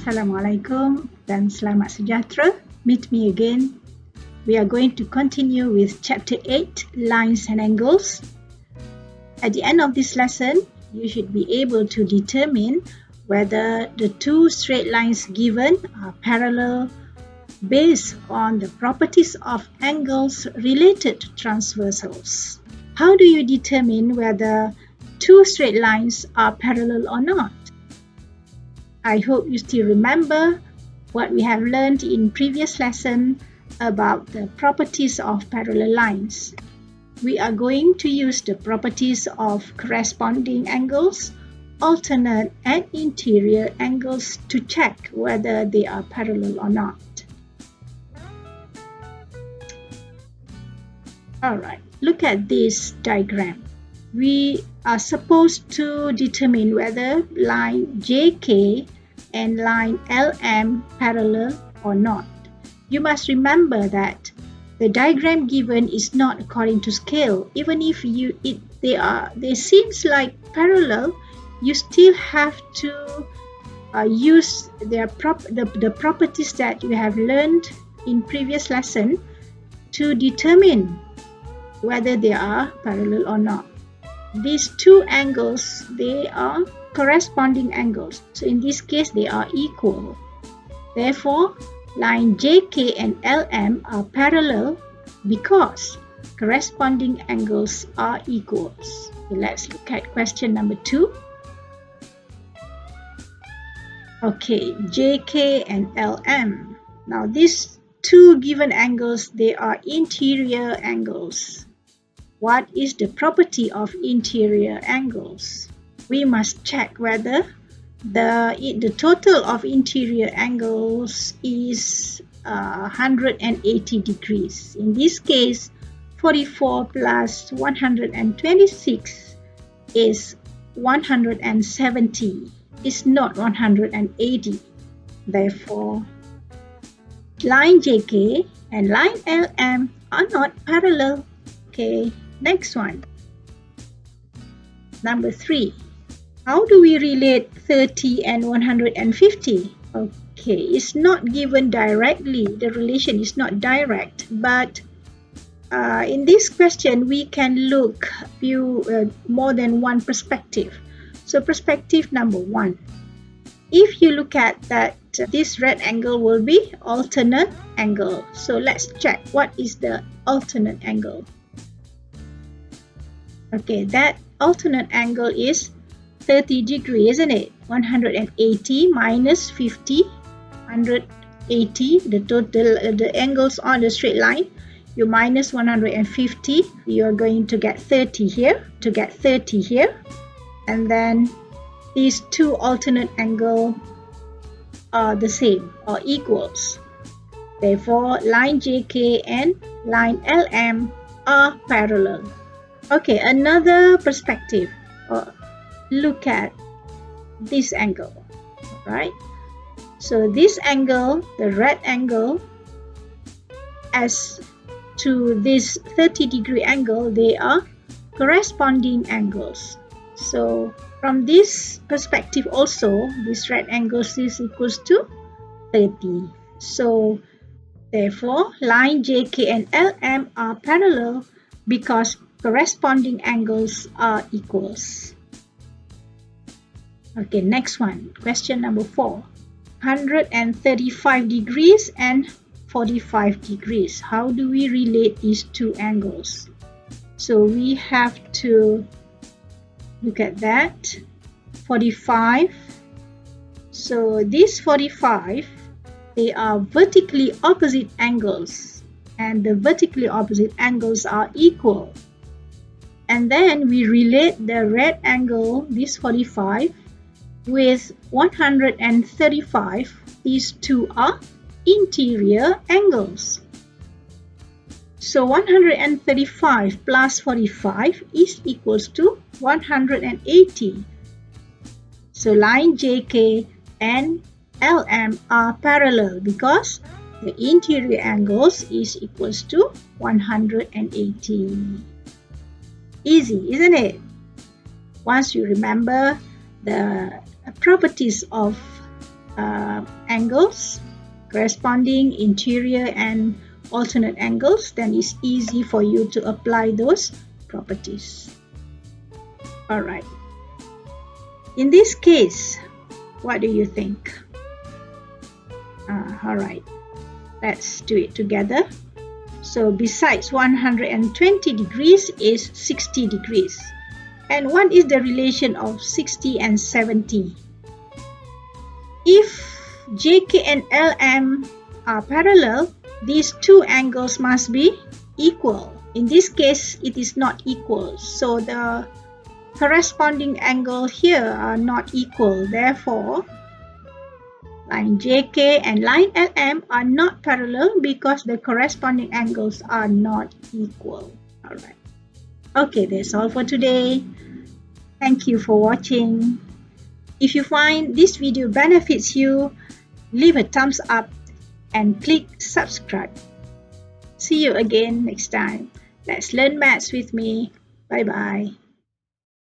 Assalamualaikum dan selamat sejahtera. Meet me again. We are going to continue with Chapter 8, Lines and Angles. At the end of this lesson, you should be able to determine whether the two straight lines given are parallel based on the properties of angles related to transversals. How do you determine whether two straight lines are parallel or not? I hope you still remember what we have learned in previous lesson about the properties of parallel lines. We are going to use the properties of corresponding angles, alternate and interior angles to check whether they are parallel or not. Alright, look at this diagram. We are supposed to determine whether line JK and line LM parallel or not. You must remember that the diagram given is not according to scale. Even if they seems like parallel, you still have to use the properties that you have learned in previous lesson to determine whether they are parallel or not. These two angles, they are corresponding angles. So in this case, they are equal. Therefore, line JK and LM are parallel because corresponding angles are equals. Okay, let's look at question number 2. Okay, JK and LM. Now these two given angles, they are interior angles. What is the property of interior angles? We must check whether the total of interior angles is 180 degrees. In this case, 44 plus 126 is 170. It's not 180. Therefore, line JK and line LM are not parallel. Okay. Next one, number 3. How do we relate 30 and 150? Okay, it's not given directly. The relation is not direct, but in this question, we can look more than one perspective. So perspective number 1. If you look at that, this red angle will be alternate angle. So let's check what is the alternate angle. Okay, that alternate angle is 30 degree, isn't it? 180 minus 50, 180, the angles on the straight line. You minus 150, you are going to get 30 here, and then these two alternate angles are the same or equals. Therefore, line JK and line LM are parallel. Okay, another perspective. Look at this angle, right? So this angle, the red angle, as to this 30 degree angle, they are corresponding angles. So from this perspective also, this red angle is equals to 30. So therefore, line JK and LM are parallel because corresponding angles are equals. Okay, next one. Question number 4. 135 degrees and 45 degrees. How do we relate these two angles? So we have to look at that. 45. So these 45, they are vertically opposite angles, and the vertically opposite angles are equal. And then we relate the red angle, this 45, with 135. These two are interior angles. So 135 plus 45 is equals to 180. So line JK and LM are parallel because the interior angles is equals to 180. Easy, isn't it? Once you remember the properties of angles, corresponding interior and alternate angles, then it's easy for you to apply those properties. Alright. In this case, what do you think? Alright, let's do it together. So besides 120 degrees is 60 degrees. And what is the relation of 60 and 70? If JK and LM are parallel, these two angles must be equal. In this case, it is not equal. So the corresponding angle here are not equal. Therefore, line JK and line LM are not parallel because the corresponding angles are not equal. Alright. Okay, that's all for today. Thank you for watching. If you find this video benefits you, leave a thumbs up and click subscribe. See you again next time. Let's learn maths with me. Bye bye.